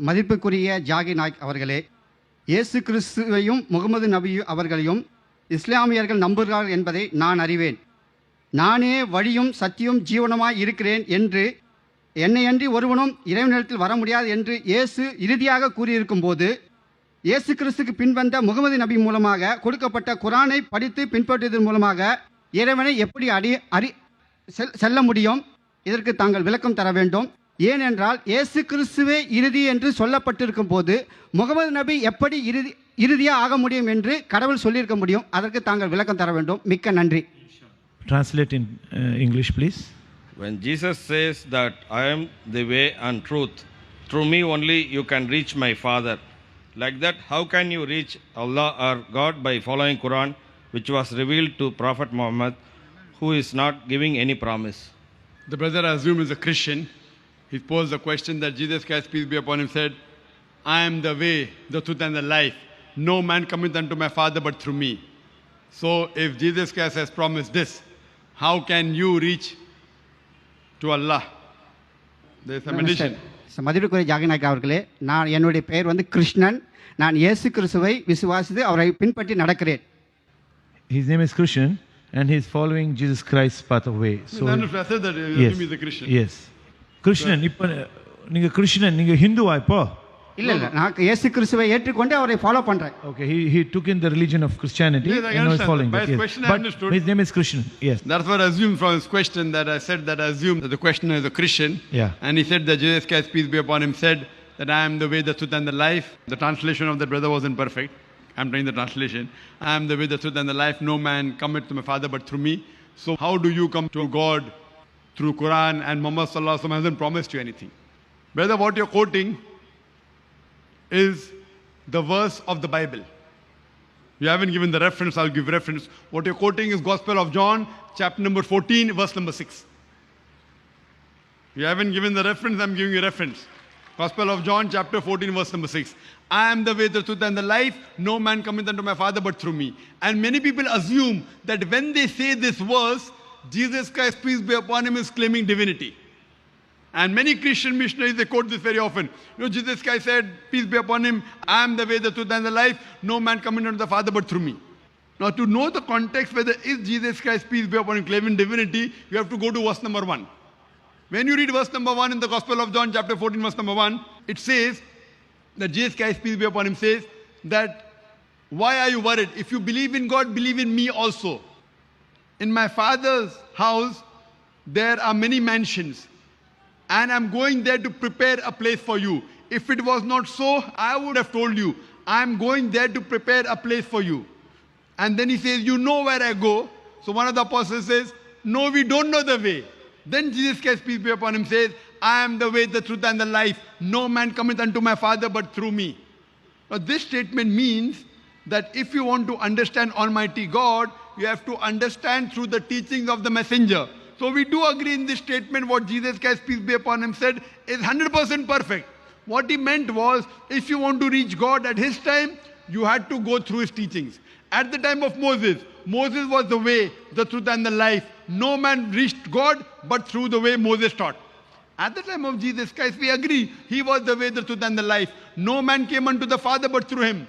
மதிப்புக்குரிய ஜாகி நாயக் அவர்களே, இயேசு கிறிஸ்துவையும் முகமது நபி அவர்களையும் இஸ்லாமியர்கள் நம்புகிறார்கள் என்பதை நான் அறிவேன். நானே வழியும் சத்தியும் ஜீவனமாய் இருக்கிறேன் என்று என்னையன்றி ஒருவனும் இறைவனிடத்தில் வர முடியாது என்று இயேசு இறுதியாக கூறியிருக்கும் போது, இயேசு கிறிஸ்துக்கு பின்வந்த முகமது நபி மூலமாக கொடுக்கப்பட்ட குரானை படித்து பின்பற்றுவதன் மூலமாக இறைவனை எப்படி செல்ல முடியும்? இதற்கு தாங்கள் விளக்கம் தர வேண்டும். ஏனென்றால் இயேசு கிறிஸ்துவே இறுதி என்று சொல்லப்பட்டிருக்கும் போது முகமது நபி எப்படி இறுதியாக ஆக முடியும் என்று கடவுள் சொல்லியிருக்க முடியும்? அதற்கு தாங்கள் விளக்கம் தர வேண்டும். மிக்க நன்றி. Translate in English, please. When Jesus says that I am the way and truth, through me only you can reach my Father. Like that, how can you reach Allah or God by following Quran, which was revealed to Prophet Muhammad, who is not giving any promise? The brother, I assume, is a Christian. He posed the question that Jesus Christ, peace be upon him, said, I am the way, the truth and the life. No man cometh unto my Father but through me. So if Jesus Christ has promised this, how can you reach to Allah? There is a meditation. மதிப்புக்குரிய ஜாகி நாயக் அவர்களே, நான் என்னுடைய பெயர் கிருஷ்ணன். நான் இயேசு கிறிஸ்துவை விசுவாசித்து அவரை பின்பற்றி நடக்கிறேன். His name is Krishnan and he is following Jesus Christ's path of way. So I said that yes, he is a Christian. Yes. Krishnan, இப்போ நீங்க கிறிஸ்டியன், நீங்க ஹிந்துவா இப்போ? இல்ல நான் இயேசு கிறிஸ்துவை ஏற்றுக்கொண்டு அவரை ஃபாலோ பண்றேன். Okay, he took in the religion of Christianity and now is following by it. His Yes. question, But I understood. his name is Krishnan. Yes. That's what I assumed from his question, that I said that I assumed that the questioner is a Christian. Yeah. And he said that Jesus Christ, peace be upon him, said that I am the way, the truth and the life. The translation of that brother wasn't perfect. I'm trying the translation. I am the way, the truth and the life. No man cometh to my Father but through me. So how do you come to God? Through Quran, and Muhammad sallallahu alaihi wasallam hasn't promised you anything. Brother, what you're quoting is the verse of the Bible. You haven't given the reference, I'll give reference. What you're quoting is Gospel of John, chapter number 14, verse number 6. You haven't given the reference, I'm giving you reference. Gospel of John, chapter 14, verse number 6. I am the way, the truth and the life. No man cometh unto my Father but through me. And many people assume that when they say this verse, Jesus Christ, peace be upon him, is claiming divinity. And many Christian missionaries, they quote this very often. Jesus Christ said, peace be upon him, I am the way, the truth and the life. No man coming unto the Father but through me. Now to know the context whether is Jesus Christ, peace be upon him, claiming divinity, you have to go to verse number 1. When you read verse number 1 in the Gospel of John, chapter 14, verse number 1, it says that Jesus Christ, peace be upon him, says that, why are you worried? If you believe in God, believe in me also. In my Father's house, there are many mansions. And I'm going there to prepare a place for you. If it was not so, I would have told you, I'm going there to prepare a place for you. And then he says, you know where I go. So one of the apostles says, no, we don't know the way. Then Jesus Christ, peace be upon him, says, I am the way, the truth and the life. No man cometh unto my Father but through me. Now this statement means that if you want to understand Almighty God, you have to understand through the teachings of the messenger. So we do agree in this statement what Jesus Christ, peace be upon him, said is 100% perfect. What he meant was, if you want to reach God at his time, you had to go through his teachings. At the time of Moses, Moses was the way, the truth and the life. No man reached God but through the way Moses taught. At the time of Jesus Christ, we agree, he was the way, the truth and the life. No man came unto the Father but through him.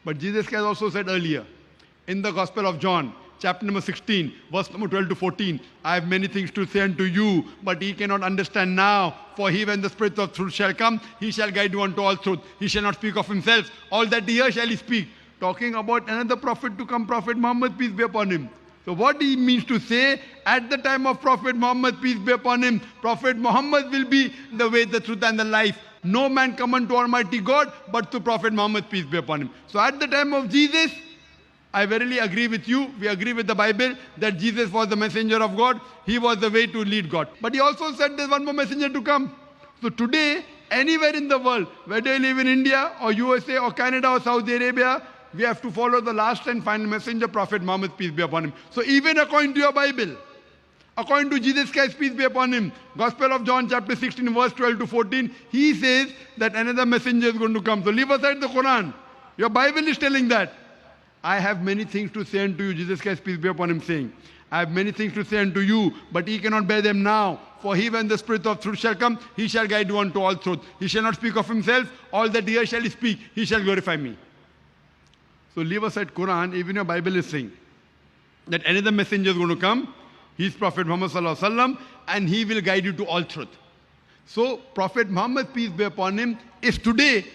But Jesus Christ also said earlier, in the Gospel of John, chapter number 16, verse number 12 to 14, I have many things to say unto you, but ye cannot understand now. For he, when the Spirit of truth shall come, he shall guide you unto all truth. He shall not speak of himself. All that he hears shall he speak. Talking about another prophet to come, Prophet Muhammad, peace be upon him. So what he means to say, at the time of Prophet Muhammad, peace be upon him, Prophet Muhammad will be the way, the truth and the life. No man come unto Almighty God but to Prophet Muhammad, peace be upon him. So at the time of Jesus, I verily agree with you. We agree with the Bible that Jesus was the messenger of God. He was the way to lead God. But he also said there's one more messenger to come. So today, anywhere in the world, whether you live in India or USA or Canada or Saudi Arabia, we have to follow the last and final messenger, Prophet Muhammad, peace be upon him. So even according to your Bible, according to Jesus Christ, peace be upon him, Gospel of John chapter 16, verse 12 to 14, he says that another messenger is going to come. So leave aside the Quran. Your Bible is telling that. I have many things to say unto you, Jesus Christ, peace be upon him, saying, I have many things to say unto you, but ye cannot bear them now. For he, when the Spirit of truth shall come, he shall guide you unto all truth. He shall not speak of himself, all that he shall speak, he shall glorify me. So leave aside Quran, even your Bible is saying that another messenger is going to come. He is Prophet Muhammad sallallahu alaihi wasallam, and he will guide you to all truth. So Prophet Muhammad, peace be upon him, is today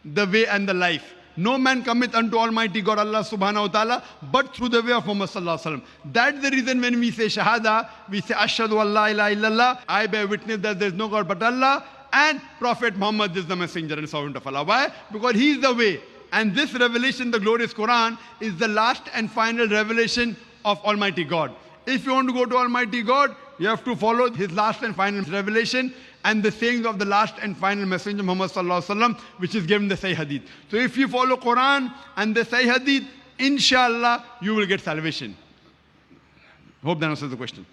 the way and the life. No man cometh unto Almighty God Allah subhanahu wa ta'ala but through the way of Muhammad sallallahu alaihi wasallam. That's the reason when we say Shahada, we say Ashhadu an la ilaha illallah, I bear witness that there is no God but Allah, and Prophet Muhammad is the messenger and servant of Allah. Why? Because he is the way. And this revelation, the glorious Quran, is the last and final revelation of Almighty God. If you want to go to Almighty God, you have to follow his last and final revelation and the sayings of the last and final messenger Muhammad sallallahu alaihi wasallam, which is given the Sahih Hadith. So if you follow Quran and the Sahih Hadith, inshallah you will get salvation. Hope that answers the question.